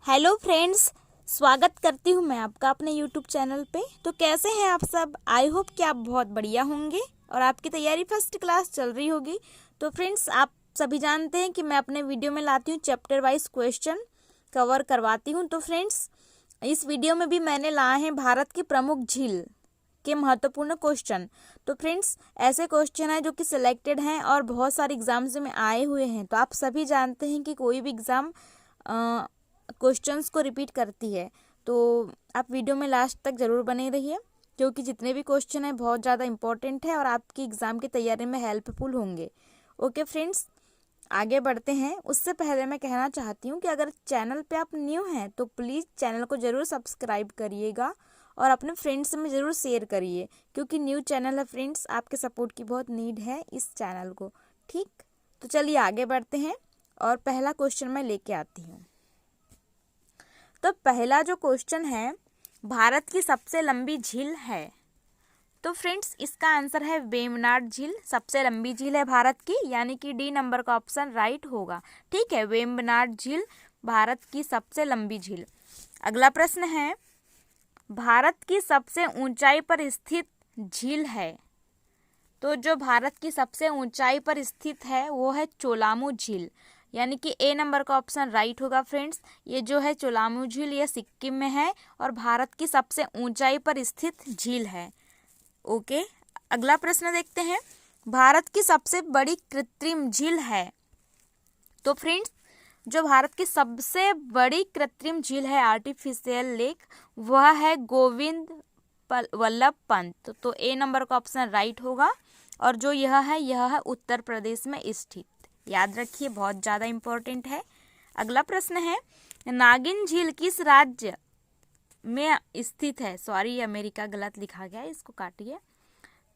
Hello friends, स्वागत करती हूँ मैं आपका अपने यूट्यूब चैनल पे। तो कैसे हैं आप सब? आई होप कि आप बहुत बढ़िया होंगे और आपकी तैयारी फर्स्ट क्लास चल रही होगी। तो फ्रेंड्स, आप सभी जानते हैं कि मैं अपने वीडियो में लाती हूँ चैप्टर वाइज क्वेश्चन कवर करवाती हूँ। तो फ्रेंड्स, इस वीडियो में भी मैंने लाए हैं भारत की प्रमुख झील के महत्वपूर्ण क्वेश्चन। तो फ्रेंड्स, ऐसे क्वेश्चन हैं जो कि सिलेक्टेड हैं और बहुत सारे एग्जाम्स में आए हुए हैं। तो आप सभी जानते हैं कि कोई भी एग्ज़ाम क्वेश्चंस को रिपीट करती है। तो आप वीडियो में लास्ट तक ज़रूर बने रहिए, क्योंकि जितने भी क्वेश्चन हैं बहुत ज़्यादा इंपॉर्टेंट है और आपकी एग्ज़ाम की तैयारी में हेल्पफुल होंगे। ओके फ्रेंड्स, आगे बढ़ते हैं। उससे पहले मैं कहना चाहती हूँ कि अगर चैनल पे आप न्यू हैं तो प्लीज़ चैनल को ज़रूर सब्सक्राइब करिएगा और अपने फ्रेंड्स में ज़रूर शेयर करिए, क्योंकि न्यू चैनल है फ्रेंड्स, आपके सपोर्ट की बहुत नीड है इस चैनल को। ठीक, तो चलिए आगे बढ़ते हैं और पहला क्वेश्चन मैं लेके आती हूँ। तो पहला जो क्वेश्चन है, भारत की सबसे लंबी झील है। तो फ्रेंड्स, इसका आंसर है वेम्बनाड झील। सबसे लंबी झील है भारत की, यानी कि डी नंबर का ऑप्शन राइट होगा। ठीक है, वेम्बनाड झील भारत की सबसे लंबी झील। अगला प्रश्न है, भारत की सबसे ऊंचाई पर स्थित झील है। तो जो भारत की सबसे ऊंचाई पर स्थित है वो है चोलामू झील, यानी कि ए नंबर का ऑप्शन राइट होगा। फ्रेंड्स, ये जो है चोलामू झील, ये सिक्किम में है और भारत की सबसे ऊंचाई पर स्थित झील है। ओके, अगला प्रश्न देखते हैं, भारत की सबसे बड़ी कृत्रिम झील है। तो फ्रेंड्स, जो भारत की सबसे बड़ी कृत्रिम झील है, आर्टिफिशियल लेक, वह है गोविंद वल्लभ पंत। तो ए नंबर का ऑप्शन राइट होगा और जो यह है उत्तर प्रदेश में स्थित। याद रखिए, बहुत ज़्यादा इम्पोर्टेंट है। अगला प्रश्न है, नागिन झील किस राज्य में स्थित है। सॉरी, अमेरिका गलत लिखा गया है, इसको काटिए।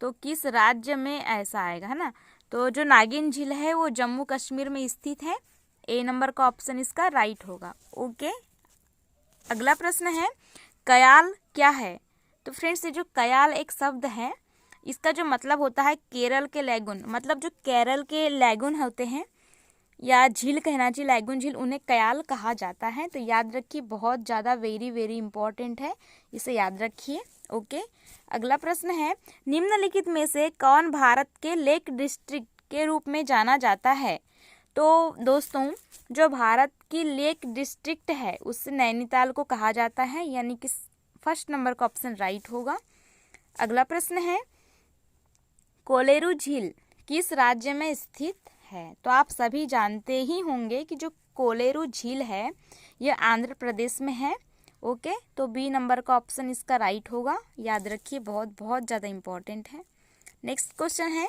तो किस राज्य में ऐसा आएगा, है ना। तो जो नागिन झील है वो जम्मू कश्मीर में स्थित है। ए नंबर का ऑप्शन इसका राइट होगा। ओके, अगला प्रश्न है, कयाल क्या है। तो फ्रेंड्स, ये जो कयाल एक शब्द है, इसका जो मतलब होता है केरल के लैगून, मतलब जो केरल के लैगून होते हैं या झील कहना चाहिए, लैगून झील, उन्हें कयाल कहा जाता है। तो याद रखिए, बहुत ज़्यादा वेरी वेरी इंपॉर्टेंट है, इसे याद रखिए। ओके, अगला प्रश्न है, निम्नलिखित में से कौन भारत के लेक डिस्ट्रिक्ट के रूप में जाना जाता है। तो दोस्तों, जो भारत की लेक डिस्ट्रिक्ट है उससे नैनीताल को कहा जाता है, यानी कि फर्स्ट नंबर का ऑप्शन राइट होगा। अगला प्रश्न है, कोलेरू झील किस राज्य में स्थित है। तो आप सभी जानते ही होंगे कि जो कोलेरू झील है यह आंध्र प्रदेश में है। ओके, तो बी नंबर का ऑप्शन इसका राइट होगा। याद रखिए, बहुत बहुत ज़्यादा इम्पोर्टेंट है। नेक्स्ट क्वेश्चन है,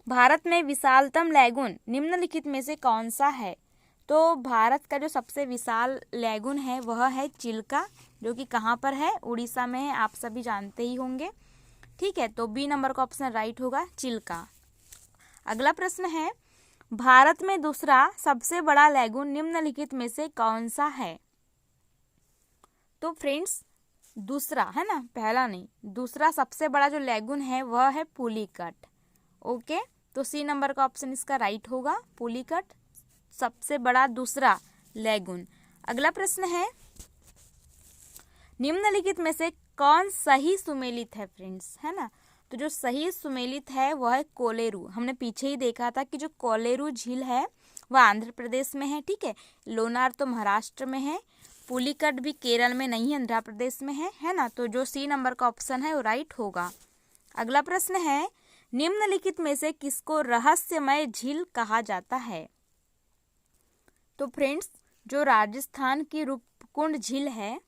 भारत में विशालतम लैगून निम्नलिखित में से कौन सा है। तो भारत का जो सबसे विशाल लैगून है वह है चिल्का, जो कि कहाँ पर है, उड़ीसा में है, आप सभी जानते ही होंगे। ठीक है, तो बी नंबर का ऑप्शन राइट होगा, चिल्का। अगला प्रश्न है, भारत में दूसरा सबसे बड़ा लैगून निम्नलिखित में से कौन सा है। तो फ्रेंड्स, दूसरा है ना, पहला नहीं, दूसरा सबसे बड़ा जो लैगून है वह है पुलिकट। ओके, तो सी नंबर का ऑप्शन इसका राइट होगा, पुलिकट सबसे बड़ा दूसरा लैगून। अगला प्रश्न है, निम्नलिखित में से कौन सही सुमेलित है। फ्रेंड्स, है ना, तो जो सही सुमेलित है वह है कोलेरू। हमने पीछे ही देखा था कि जो कोलेरू झील है वह आंध्र प्रदेश में है। ठीक है, लोनार तो महाराष्ट्र में है, पुलिकट भी केरल में नहीं, आंध्र प्रदेश में है ना। तो जो सी नंबर का ऑप्शन है वो राइट होगा। अगला प्रश्न है, निम्नलिखित में से किसको रहस्यमय झील कहा जाता है। तो फ्रेंड्स, जो राजस्थान की रूपकुंड झील है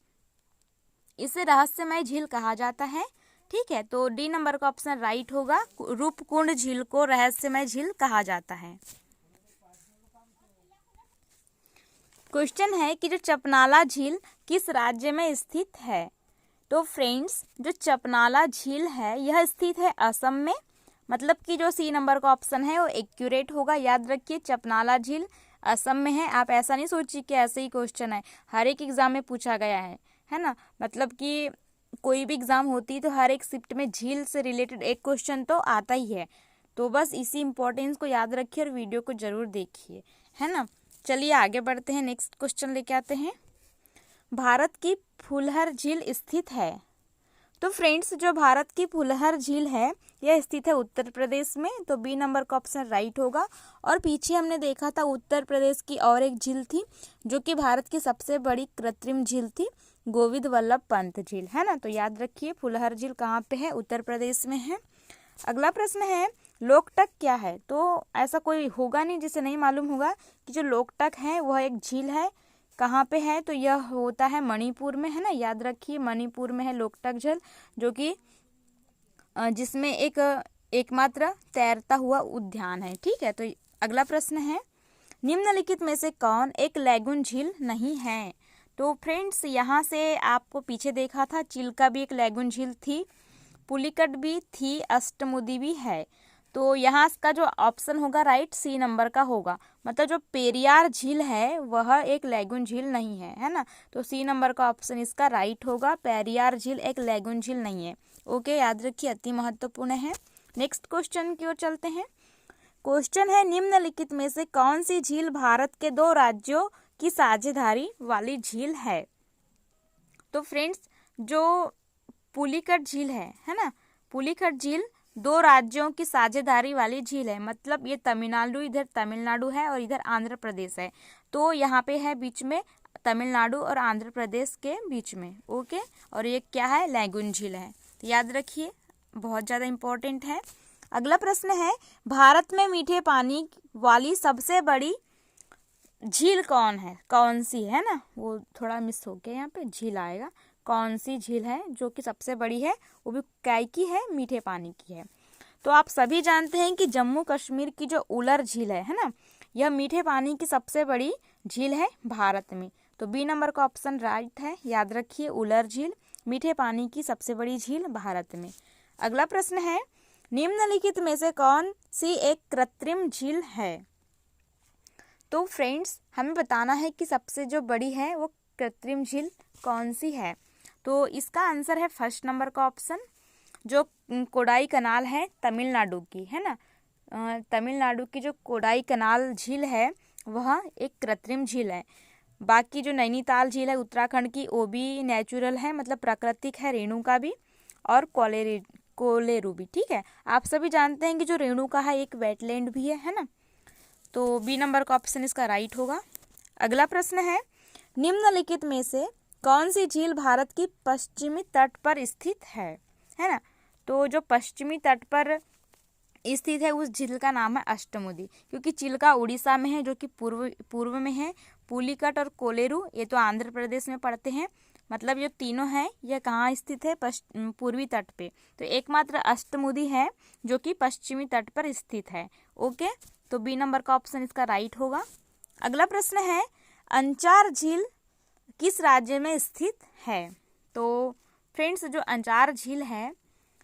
इसे रहस्यमय झील कहा जाता है। ठीक है, तो डी नंबर का ऑप्शन राइट होगा, रूपकुंड झील को रहस्यमय झील कहा जाता है। क्वेश्चन है कि जो चपनाला झील किस राज्य में स्थित है। तो फ्रेंड्स, जो चपनाला झील है यह स्थित है असम में, मतलब कि जो सी नंबर का ऑप्शन है वो एक्यूरेट होगा। याद रखिए, चपनाला झील असम में है। आप ऐसा नहीं सोचिए कि ऐसे ही क्वेश्चन है, हर एक एग्जाम में पूछा गया है ना। मतलब कि कोई भी एग्जाम होती है तो हर एक शिफ्ट में झील से रिलेटेड एक क्वेश्चन तो आता ही है। तो बस इसी इंपॉर्टेंस को याद रखिए और वीडियो को जरूर देखिए, है ना। चलिए आगे बढ़ते हैं, नेक्स्ट क्वेश्चन लेके आते हैं। भारत की फुलहर झील स्थित है? तो फ्रेंड्स, जो भारत की फुलहर झील है यह स्थित है उत्तर प्रदेश में, तो बी नंबर का ऑप्शन राइट होगा। और पीछे हमने देखा था उत्तर प्रदेश की और एक झील थी जो कि भारत की सबसे बड़ी कृत्रिम झील थी, गोविंद वल्लभ पंत झील, है ना। तो याद रखिए फुलहर झील कहाँ पे है, उत्तर प्रदेश में है। अगला प्रश्न है लोकटक क्या है? तो ऐसा कोई होगा नहीं जिसे नहीं मालूम होगा कि जो लोकटक है वह एक झील है। कहाँ पे है? तो यह होता है मणिपुर में, है ना। याद रखिए मणिपुर में है लोकटक झील, जो कि जिसमें एकमात्र तैरता हुआ उद्यान है, ठीक है। तो अगला प्रश्न है निम्नलिखित में से कौन एक लैगून झील नहीं है? तो फ्रेंड्स, यहाँ से आपको पीछे देखा था चिल्का भी एक लैगून झील थी, पुलिकट भी थी, अष्टमुदी भी है। तो यहाँ का जो ऑप्शन होगा राइट सी नंबर का होगा, मतलब जो पेरियार झील है वह एक लैगून झील नहीं है ना। तो सी नंबर का ऑप्शन इसका राइट होगा, पेरियार झील एक लैगून झील नहीं है। ओके, याद रखिए अति महत्वपूर्ण है। नेक्स्ट क्वेश्चन की ओर चलते हैं। क्वेश्चन है निम्नलिखित में से कौन सी झील भारत के 2 राज्यों की साझेदारी वाली झील है? तो फ्रेंड्स, जो पुलिकट झील है ना, पुलिकट झील 2 राज्यों की साझेदारी वाली झील है, मतलब ये तमिलनाडु, इधर तमिलनाडु है और इधर आंध्र प्रदेश है। तो यहाँ पे है बीच में तमिलनाडु और आंध्र प्रदेश के बीच में। ओके, और ये क्या है, लैगून झील है। तो याद रखिए बहुत ज़्यादा इम्पोर्टेंट है। अगला प्रश्न है भारत में मीठे पानी वाली सबसे बड़ी झील कौन है, कौन सी है ना, वो थोड़ा मिस हो गया, यहाँ पे झील आएगा। कौन सी झील है जो कि सबसे बड़ी है, वो भी काय की है, मीठे पानी की है? तो आप सभी जानते हैं कि जम्मू कश्मीर की जो उलर झील है ना, यह मीठे पानी की सबसे बड़ी झील है भारत में। तो बी नंबर का ऑप्शन राइट है, याद रखिए उलर झील मीठे पानी की सबसे बड़ी झील भारत में। अगला प्रश्न है निम्नलिखित में से कौन सी एक कृत्रिम झील है? तो फ्रेंड्स, हमें बताना है कि सबसे जो बड़ी है वो कृत्रिम झील कौन सी है। तो इसका आंसर है फर्स्ट नंबर का ऑप्शन, जो कोडाई कनाल है तमिलनाडु की, है ना। तमिलनाडु की जो कोडाई कनाल झील है वह एक कृत्रिम झील है। बाकी जो नैनीताल झील है उत्तराखंड की, वो भी नेचुरल है, मतलब प्राकृतिक है, रेणुका भी और कोलेरू भी, ठीक है। आप सभी जानते हैं कि जो रेणुका है एक वेटलैंड भी है ना। तो बी नंबर का ऑप्शन इसका राइट होगा। अगला प्रश्न है निम्नलिखित में से कौन सी झील भारत की पश्चिमी तट पर स्थित है ना। तो जो पश्चिमी तट पर स्थित है उस झील का नाम है अष्टमुदी, क्योंकि चिल्का उड़ीसा में है जो कि पूर्व में है, पुलिकट और कोलेरू ये तो आंध्र प्रदेश में पड़ते हैं, मतलब ये तीनों हैं यह कहाँ स्थित है, पूर्वी तट पे। तो एकमात्र अष्टमुदी है जो कि पश्चिमी तट पर स्थित है। ओके, तो बी नंबर का ऑप्शन इसका राइट होगा। अगला प्रश्न है अंचार झील किस राज्य में स्थित है? तो फ्रेंड्स, जो अंचार झील है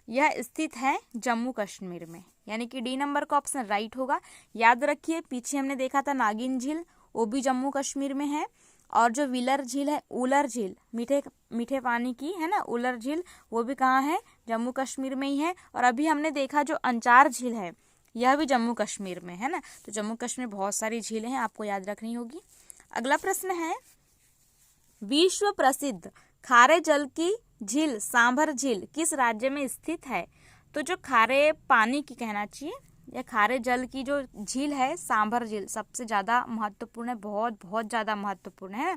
यह स्थित है जम्मू कश्मीर में, यानी कि डी नंबर का ऑप्शन राइट होगा। याद रखिए पीछे हमने देखा था नागिन झील, वो भी जम्मू कश्मीर में है। और जो विलर झील है, उलर झील मीठे पानी की है ना, उलर झील वो भी कहाँ है, जम्मू कश्मीर में ही है। और अभी हमने देखा जो अंचार झील है यह भी जम्मू कश्मीर में है ना। तो जम्मू कश्मीर बहुत सारी झीलें हैं, आपको याद रखनी होगी। अगला प्रश्न है विश्व प्रसिद्ध खारे जल की झील सांभर झील किस राज्य में स्थित है? तो जो खारे पानी की कहना चाहिए या खारे जल की जो झील है सांभर झील सबसे ज़्यादा महत्वपूर्ण है, बहुत बहुत ज़्यादा महत्वपूर्ण है,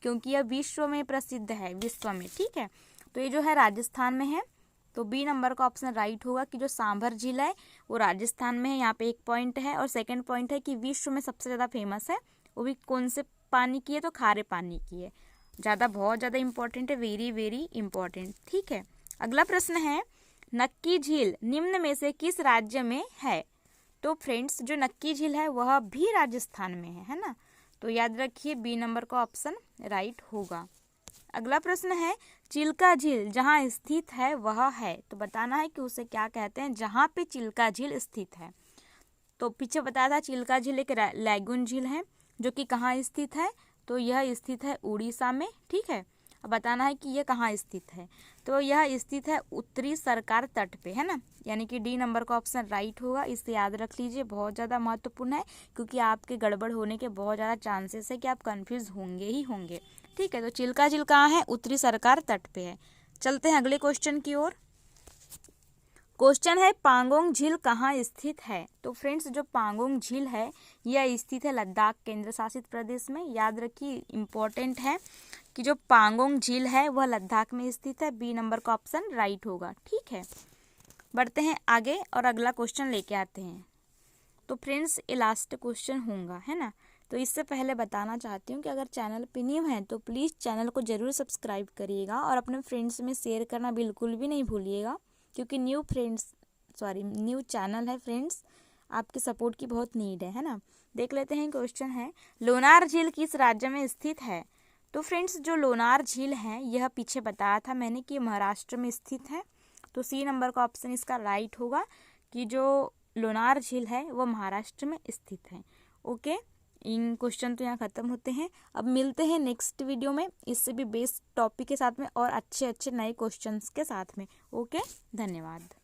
क्योंकि यह विश्व में प्रसिद्ध है, विश्व में, ठीक है। तो ये जो है राजस्थान में है। तो बी नंबर का ऑप्शन राइट होगा कि जो सांभर झील है वो राजस्थान में है। यहाँ पे 1 पॉइंट है। और सेकंड पॉइंट है कि विश्व में सबसे ज़्यादा फेमस है, वो भी कौन से पानी की है, तो खारे पानी की है। बहुत ज़्यादा इंपॉर्टेंट है, वेरी वेरी इंपॉर्टेंट, ठीक है। अगला प्रश्न है नक्की झील निम्न में से किस राज्य में है? तो फ्रेंड्स, जो नक्की झील है वह भी राजस्थान में है ना। तो याद रखिए बी नंबर का ऑप्शन राइट होगा। अगला प्रश्न है चिल्का झील जहाँ स्थित है वह है, तो बताना है कि उसे क्या कहते हैं जहाँ पे चिल्का झील स्थित है। तो पीछे बताया था चिल्का झील एक लैगून झील है जो कि कहाँ स्थित है, तो यह स्थित है उड़ीसा में, ठीक है। अब बताना है कि ये कहाँ स्थित है। तो यह स्थित है उत्तरी सरकार तट पे, है ना, यानी कि डी नंबर का ऑप्शन राइट होगा। इसे याद रख लीजिए, बहुत ज़्यादा महत्वपूर्ण है, क्योंकि आपके गड़बड़ होने के बहुत ज़्यादा चांसेस है कि आप कन्फ्यूज़ होंगे ही होंगे। ठीक है, तो चिल्का झील कहाँ है? उत्तरी सरकार तट पे है। चलते हैं अगले क्वेश्चन की ओर। क्वेश्चन है पांगोंग झील कहाँ स्थित है? तो फ्रेंड्स, जो पांगोंग झील है यह स्थित है लद्दाख केंद्र शासित प्रदेश में। याद रखिए, इम्पोर्टेंट है कि जो पांगोंग झील है वह लद्दाख में स्थित है। बी नंबर का ऑप्शन राइट होगा। ठीक है, बढ़ते हैं आगे और अगला क्वेश्चन लेके आते हैं। तो फ्रेंड्स, ये लास्ट क्वेश्चन होगा, है ना। तो इससे पहले बताना चाहती हूँ कि अगर चैनल पे न्यू है तो प्लीज़ चैनल को ज़रूर सब्सक्राइब करिएगा और अपने फ्रेंड्स में शेयर करना बिल्कुल भी नहीं भूलिएगा, क्योंकि न्यू चैनल है फ्रेंड्स, आपके सपोर्ट की बहुत नीड है ना। देख लेते हैं, क्वेश्चन है लोनार झील किस राज्य में स्थित है? तो फ्रेंड्स, जो लोनार झील है यह पीछे बताया था मैंने कि महाराष्ट्र में स्थित है। तो सी नंबर का ऑप्शन इसका राइट होगा कि जो लोनार झील है वो महाराष्ट्र में स्थित है। ओके, इन क्वेश्चन तो यहाँ ख़त्म होते हैं। अब मिलते हैं नेक्स्ट वीडियो में इससे भी बेस्ट टॉपिक के साथ में और अच्छे अच्छे नए क्वेश्चंस के साथ में। ओके, धन्यवाद।